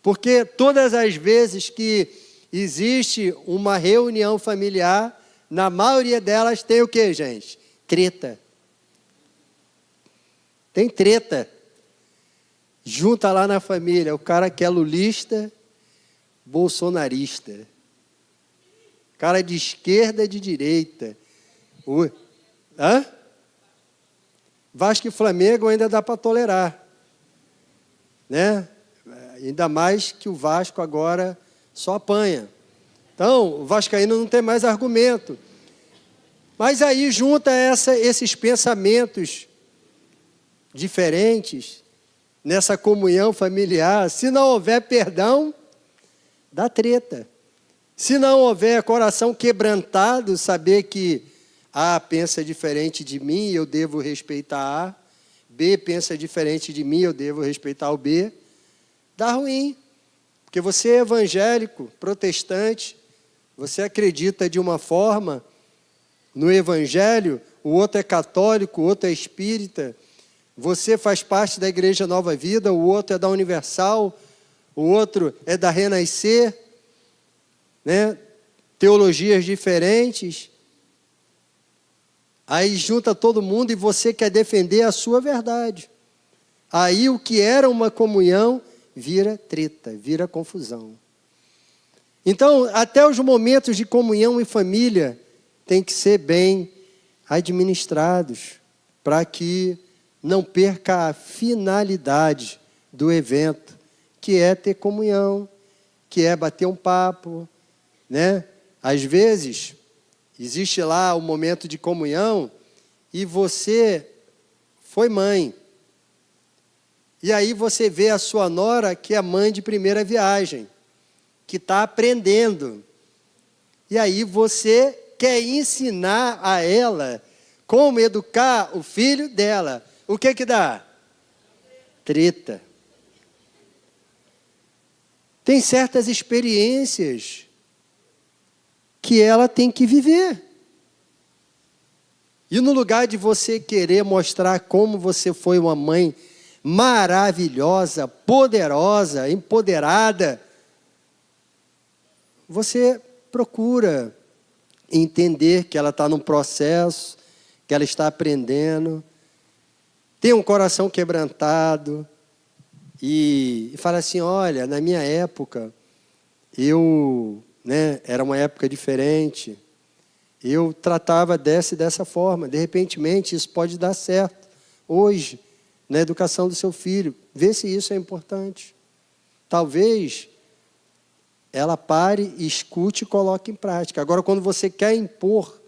porque todas as vezes que existe uma reunião familiar, na maioria delas tem o quê, gente? Treta. Tem treta. Junta lá na família, o cara que é lulista, bolsonarista. Cara de esquerda, de direita. Vasco e Flamengo ainda dá para tolerar, né? Ainda mais que o Vasco agora só apanha. Então, o vascaíno não tem mais argumento. Mas aí junta esses pensamentos diferentes nessa comunhão familiar. Se não houver perdão, dá treta. Se não houver coração quebrantado, saber que A pensa diferente de mim, eu devo respeitar A. B pensa diferente de mim, eu devo respeitar o B. Dá ruim. Porque você é evangélico, protestante, você acredita de uma forma no evangelho, o outro é católico, o outro é espírita, você faz parte da Igreja Nova Vida, o outro é da Universal, o outro é da Renascer, né? Teologias diferentes. Aí junta todo mundo e você quer defender a sua verdade. Aí o que era uma comunhão vira treta, vira confusão. Então, até os momentos de comunhão em família têm que ser bem administrados, para que não perca a finalidade do evento, que é ter comunhão, que é bater um papo, né? Às vezes, existe lá o momento de comunhão e você foi mãe. E aí você vê a sua nora, que é mãe de primeira viagem, que está aprendendo. E aí você quer ensinar a ela como educar o filho dela. O que que dá? Treta. Tem certas experiências que ela tem que viver. E no lugar de você querer mostrar como você foi uma mãe maravilhosa, poderosa, empoderada, você procura entender que ela está num processo, que ela está aprendendo, tem um coração quebrantado e fala assim, olha, na minha época, era uma época diferente, eu tratava dessa forma, de repente isso pode dar certo hoje, na educação do seu filho, vê se isso é importante. Talvez ela pare, escute e coloque em prática. Agora, quando você quer impor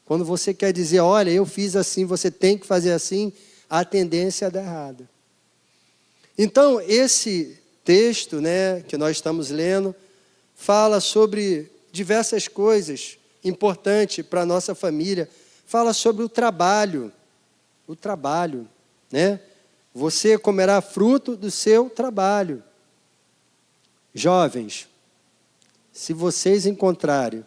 Quando você quer dizer, olha, eu fiz assim, você tem que fazer assim, a tendência é dar errado. Então, esse texto, né, que nós estamos lendo, fala sobre diversas coisas importantes para a nossa família. Fala sobre o trabalho, né? Você comerá fruto do seu trabalho. Jovens, se vocês encontrarem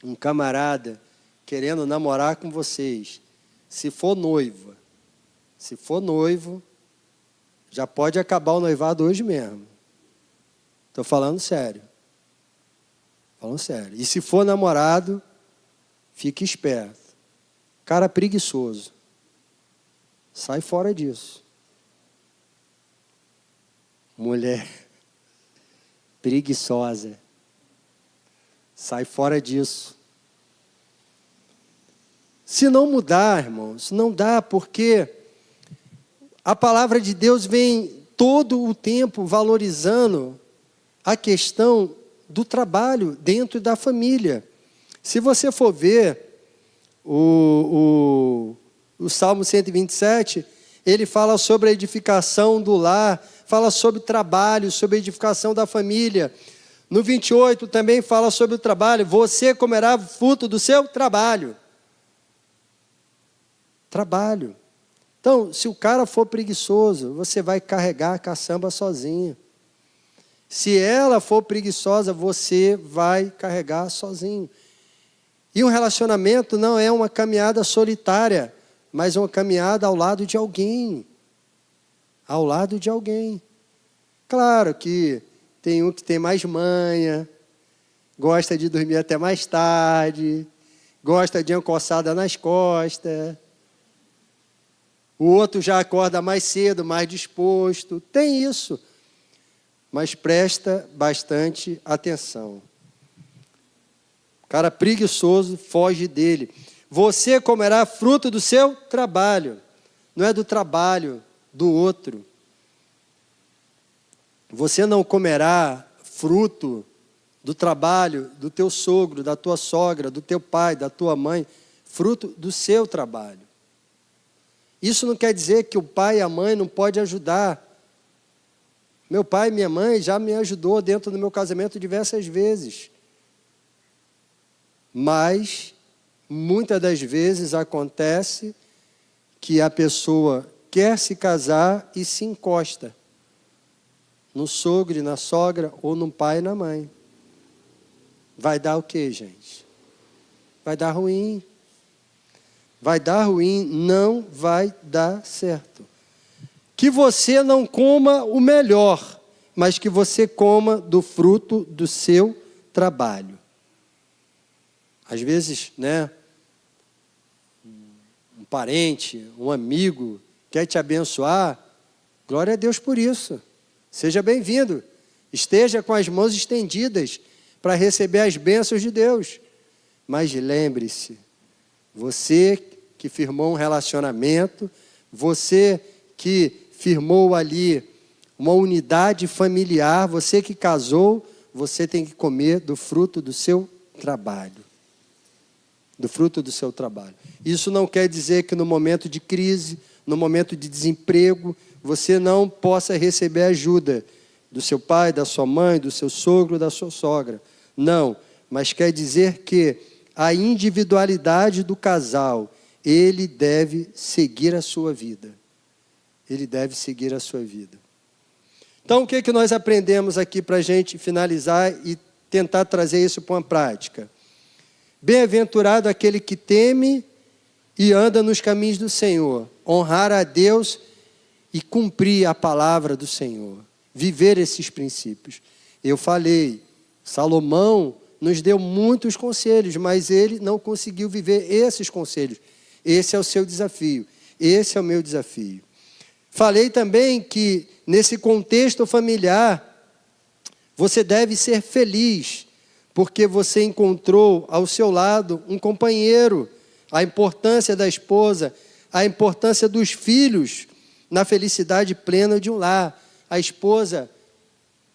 um camarada querendo namorar com vocês, se for noivo, já pode acabar o noivado hoje mesmo. Estou falando sério. E se for namorado, fique esperto. Cara preguiçoso. Sai fora disso. Mulher preguiçosa. Sai fora disso. Se não mudar, irmãos, não dá, porque a palavra de Deus vem todo o tempo valorizando a questão do trabalho dentro da família. Se você for ver o Salmo 127, ele fala sobre a edificação do lar, fala sobre trabalho, sobre a edificação da família. No 28 também fala sobre o trabalho. Você comerá fruto do seu trabalho. Trabalho. Então, se o cara for preguiçoso, você vai carregar a caçamba sozinho. Se ela for preguiçosa, você vai carregar sozinho. E um relacionamento não é uma caminhada solitária, mas uma caminhada ao lado de alguém. Ao lado de alguém. Claro que tem um que tem mais manha, gosta de dormir até mais tarde, gosta de uma coçada nas costas. O outro já acorda mais cedo, mais disposto. Tem isso. Mas presta bastante atenção. O cara preguiçoso, foge dele. Você comerá fruto do seu trabalho. Não é do trabalho do outro. Você não comerá fruto do trabalho do teu sogro, da tua sogra, do teu pai, da tua mãe. Fruto do seu trabalho. Isso não quer dizer que o pai e a mãe não podem ajudar. Meu pai e minha mãe já me ajudou dentro do meu casamento diversas vezes. Mas, muitas das vezes acontece que a pessoa quer se casar e se encosta no sogro e na sogra, ou no pai e na mãe. Vai dar o quê, gente? Vai dar ruim. Vai dar ruim, não vai dar certo. Que você não coma o melhor, mas que você coma do fruto do seu trabalho. Às vezes, né, um parente, um amigo quer te abençoar, glória a Deus por isso. Seja bem-vindo. Esteja com as mãos estendidas para receber as bênçãos de Deus. Mas lembre-se, você que firmou um relacionamento, você que firmou ali uma unidade familiar, você que casou, você tem que comer do fruto do seu trabalho. Do fruto do seu trabalho. Isso não quer dizer que no momento de crise, no momento de desemprego, você não possa receber ajuda do seu pai, da sua mãe, do seu sogro, da sua sogra. Não, mas quer dizer que a individualidade do casal, ele deve seguir a sua vida. Ele deve seguir a sua vida. Então, o que nós aprendemos aqui para a gente finalizar e tentar trazer isso para uma prática? Bem-aventurado aquele que teme e anda nos caminhos do Senhor. Honrar a Deus e cumprir a palavra do Senhor. Viver esses princípios. Eu falei, Salomão nos deu muitos conselhos, mas ele não conseguiu viver esses conselhos. Esse é o seu desafio. Esse é o meu desafio. Falei também que, nesse contexto familiar, você deve ser feliz, porque você encontrou ao seu lado um companheiro. A importância da esposa, a importância dos filhos na felicidade plena de um lar. A esposa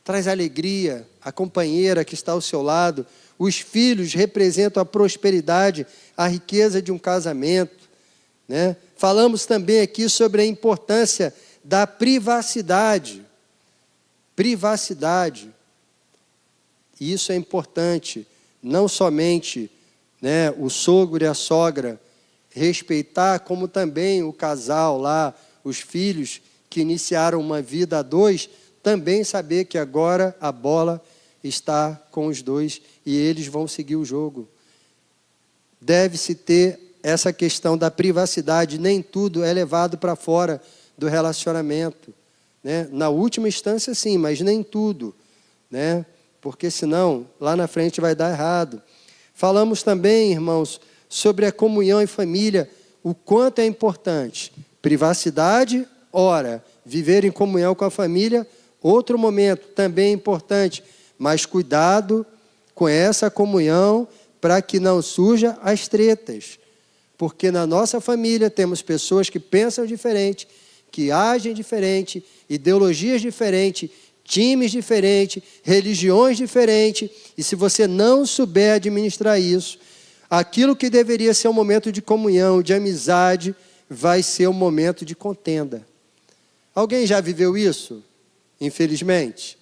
traz alegria, a companheira que está ao seu lado. Os filhos representam a prosperidade, a riqueza de um casamento, né? Falamos também aqui sobre a importância da privacidade. Privacidade. Isso é importante. Não somente, né, o sogro e a sogra respeitar, como também o casal lá, os filhos que iniciaram uma vida a dois, também saber que agora a bola está com os dois e eles vão seguir o jogo. Deve-se ter essa questão da privacidade, nem tudo é levado para fora do relacionamento, né? Na última instância sim, mas nem tudo, né? Porque senão lá na frente vai dar errado. Falamos também, irmãos, sobre a comunhão em família, o quanto é importante. Privacidade, ora, viver em comunhão com a família, outro momento também é importante, mas cuidado com essa comunhão para que não surja as tretas. Porque na nossa família temos pessoas que pensam diferente, que agem diferente, ideologias diferentes, times diferentes, religiões diferentes, e se você não souber administrar isso, aquilo que deveria ser um momento de comunhão, de amizade, vai ser um momento de contenda. Alguém já viveu isso? Infelizmente?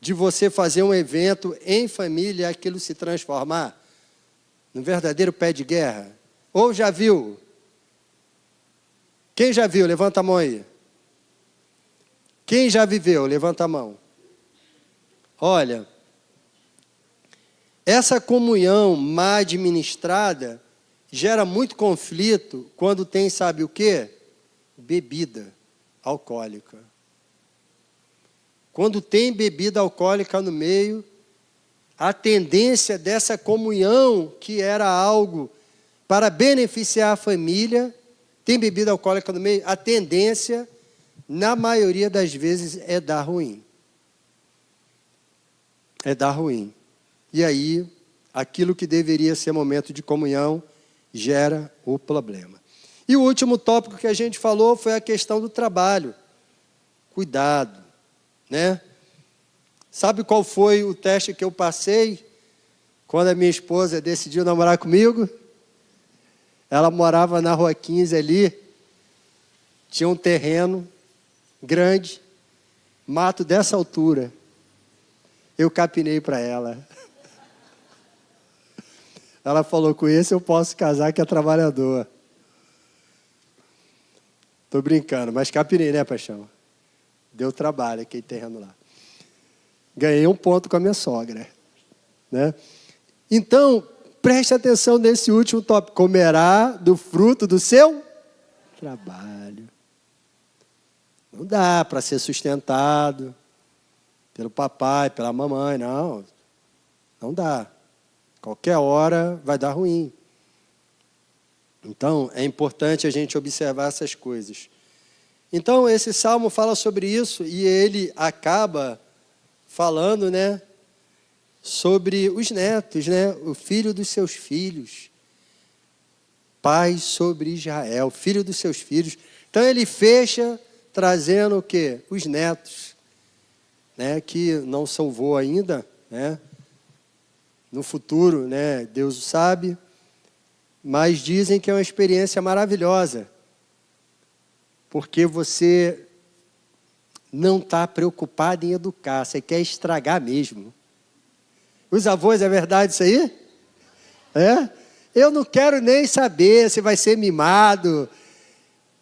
De você fazer um evento em família e aquilo se transformar num verdadeiro pé de guerra? Ou já viu? Quem já viu? Levanta a mão aí. Quem já viveu? Levanta a mão. Olha, essa comunhão mal administrada gera muito conflito quando tem, sabe o quê? Bebida alcoólica. Quando tem bebida alcoólica no meio, a tendência dessa comunhão, que era algo para beneficiar a família, tem bebida alcoólica no meio, a tendência, na maioria das vezes, é dar ruim. É dar ruim. E aí, aquilo que deveria ser momento de comunhão, gera o problema. E o último tópico que a gente falou foi a questão do trabalho. Cuidado, né? Sabe qual foi o teste que eu passei quando a minha esposa decidiu namorar comigo? Ela morava na Rua 15 ali, tinha um terreno grande, mato dessa altura. Eu capinei para ela. Ela falou, com esse eu posso casar, que é trabalhador. Estou brincando, mas capinei, né, paixão? Deu trabalho aquele terreno lá. Ganhei um ponto com a minha sogra, né? Então, preste atenção nesse último tópico. Comerá do fruto do seu trabalho. Não dá para ser sustentado pelo papai, pela mamãe, não. Não dá. Qualquer hora vai dar ruim. Então, é importante a gente observar essas coisas. Então, esse salmo fala sobre isso e ele acaba falando, né, sobre os netos, né, o filho dos seus filhos. Pai sobre Israel, filho dos seus filhos. Então, ele fecha trazendo o quê? Os netos, né, que não são vô ainda, né? No futuro, né, Deus o sabe, mas dizem que é uma experiência maravilhosa, porque você não está preocupado em educar, você quer estragar mesmo. Os avós, é verdade isso aí? É? Eu não quero nem saber se vai ser mimado,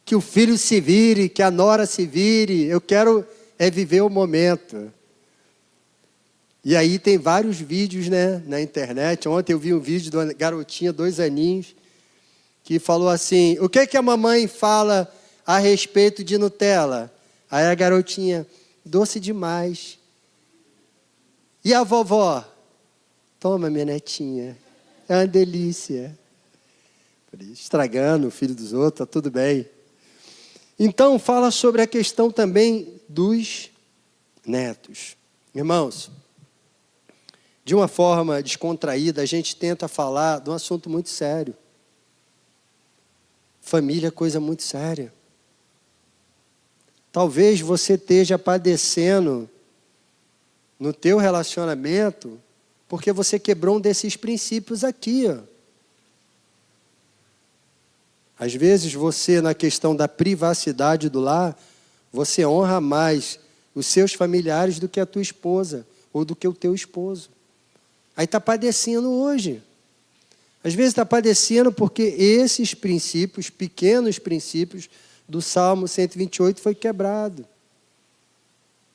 que o filho se vire, que a nora se vire, eu quero é viver o momento. E aí tem vários vídeos, né, na internet. Ontem eu vi um vídeo de uma garotinha, 2 aninhos, que falou assim, o que a mamãe fala a respeito de Nutella? Aí a garotinha, doce demais. E a vovó? Toma, minha netinha, é uma delícia. Estragando o filho dos outros, tá tudo bem. Então, fala sobre a questão também dos netos. Irmãos, de uma forma descontraída, a gente tenta falar de um assunto muito sério. Família é coisa muito séria. Talvez você esteja padecendo no teu relacionamento Porque você quebrou um desses princípios aqui, ó. Às vezes você, na questão da privacidade do lar, você honra mais os seus familiares do que a tua esposa ou do que o teu esposo. Aí está padecendo hoje. Às vezes está padecendo porque esses princípios, pequenos princípios do Salmo 128 foi quebrado.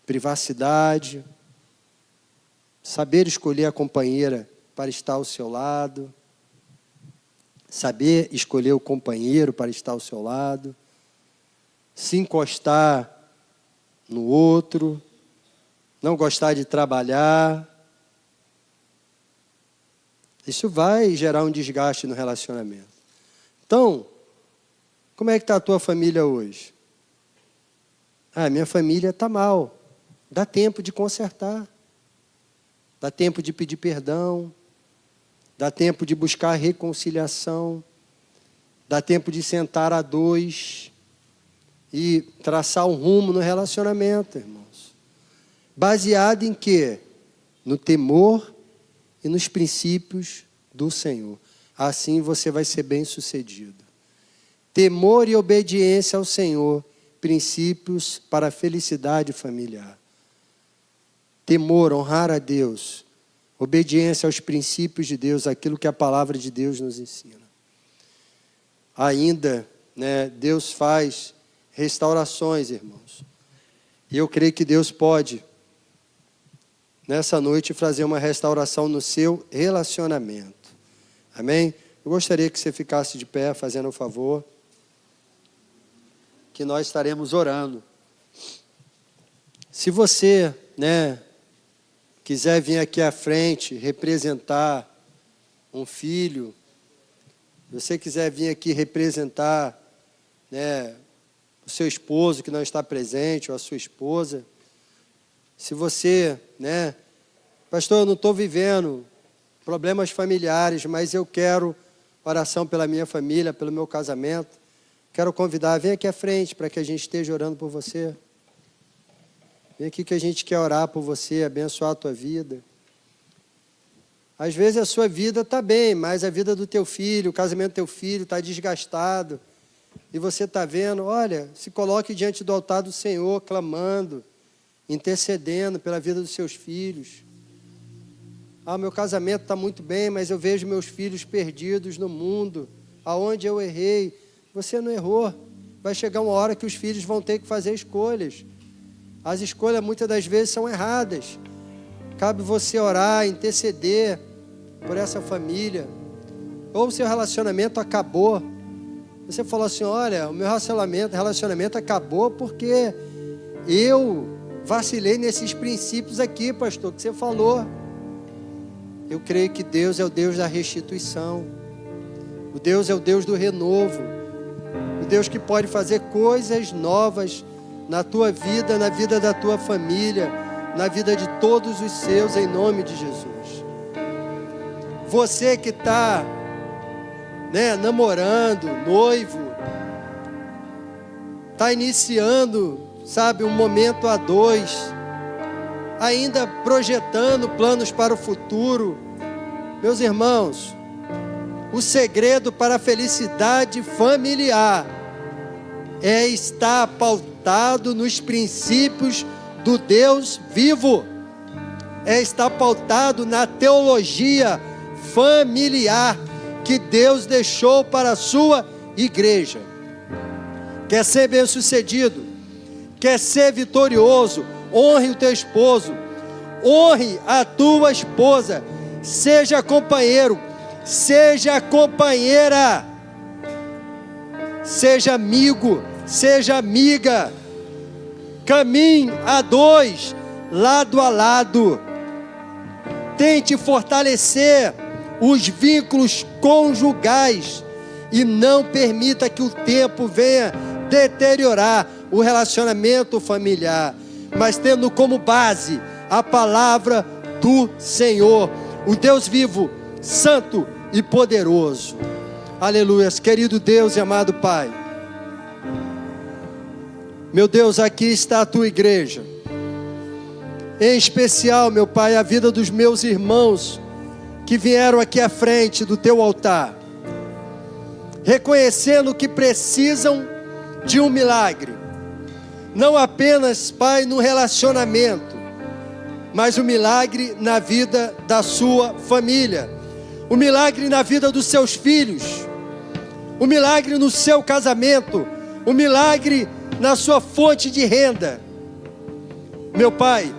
Privacidade, saber escolher a companheira para estar ao seu lado, saber escolher o companheiro para estar ao seu lado, se encostar no outro, não gostar de trabalhar. Isso vai gerar um desgaste no relacionamento. Então, como é que está a tua família hoje? Minha família está mal. Dá tempo de consertar. Dá tempo de pedir perdão. Dá tempo de buscar reconciliação. Dá tempo de sentar a dois e traçar um rumo no relacionamento, irmãos. Baseado em quê? No temor e nos princípios do Senhor. Assim você vai ser bem-sucedido. Temor e obediência ao Senhor, princípios para a felicidade familiar. Temor, honrar a Deus, obediência aos princípios de Deus, aquilo que a palavra de Deus nos ensina. Ainda, Deus faz restaurações, irmãos. E eu creio que Deus pode, nessa noite, fazer uma restauração no seu relacionamento. Amém? Eu gostaria que você ficasse de pé, fazendo um favor, que nós estaremos orando. Se você, quiser vir aqui à frente, representar um filho, se você quiser vir aqui representar, o seu esposo que não está presente, ou a sua esposa, se você, pastor, eu não estou vivendo problemas familiares, mas eu quero oração pela minha família, pelo meu casamento, quero convidar, vem aqui à frente para que a gente esteja orando por você. Vem aqui que a gente quer orar por você, abençoar a tua vida. Às vezes a sua vida está bem, mas a vida do teu filho, o casamento do teu filho está desgastado. E você está vendo, olha, se coloque diante do altar do Senhor, clamando, intercedendo pela vida dos seus filhos. Meu casamento está muito bem, mas eu vejo meus filhos perdidos no mundo. Aonde eu errei? Você não errou. Vai chegar uma hora que os filhos vão ter que fazer escolhas. As escolhas muitas das vezes são erradas. Cabe você orar, interceder por essa família. Ou o seu relacionamento acabou. Você falou assim, olha, o meu relacionamento acabou porque eu vacilei nesses princípios aqui, pastor, que você falou. Eu creio que Deus é o Deus da restituição. O Deus é o Deus do renovo. O Deus que pode fazer coisas novas na tua vida, na vida da tua família, na vida de todos os seus, em nome de Jesus. Você que está, namorando, noivo, está iniciando, um momento a dois, ainda projetando planos para o futuro. Meus irmãos, o segredo para a felicidade familiar é estar pautado nos princípios do Deus vivo, é estar pautado na teologia familiar que Deus deixou para a sua igreja. Quer ser bem-sucedido, quer ser vitorioso, honre o teu esposo, honre a tua esposa, seja companheiro, seja companheira, seja amigo, seja amiga, caminhe a dois, lado a lado, tente fortalecer os vínculos conjugais e não permita que o tempo venha deteriorar o relacionamento familiar, mas tendo como base a palavra do Senhor, o Deus vivo, santo e poderoso. Aleluia. Querido Deus e amado Pai, meu Deus, aqui está a tua igreja. em especial, meu Pai, a vida dos meus irmãos que vieram aqui à frente do Teu altar, reconhecendo que precisam de um milagre, não apenas, Pai, no relacionamento, mas o milagre na vida da sua família, o milagre na vida dos seus filhos, o milagre no seu casamento, o milagre na sua fonte de renda. Meu Pai,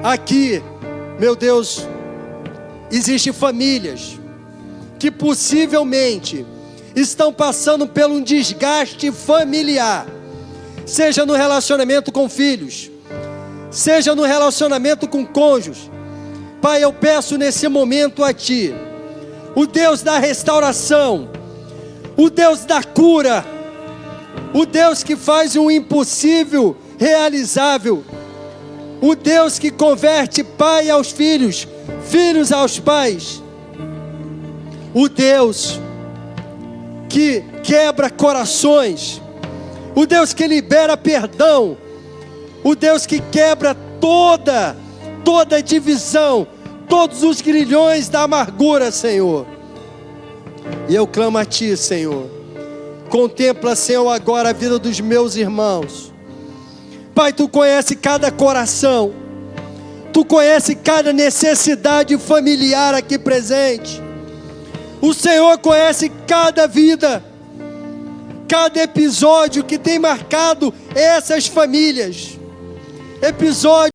aqui, meu Deus, existem famílias que possivelmente estão passando por um desgaste familiar, seja no relacionamento com filhos, seja no relacionamento com cônjuges. Pai, eu peço nesse momento a Ti, o Deus da restauração, o Deus da cura, o Deus que faz o impossível realizável, o Deus que converte pai aos filhos, filhos aos pais, o Deus que quebra corações, o Deus que libera perdão, o Deus que quebra toda divisão, todos os grilhões da amargura, Senhor. E eu clamo a Ti, Senhor, contempla, Senhor, agora a vida dos meus irmãos. Pai, Tu conhece cada coração, Tu conhece cada necessidade familiar aqui presente. O Senhor conhece cada vida, cada episódio que tem marcado essas famílias, episódio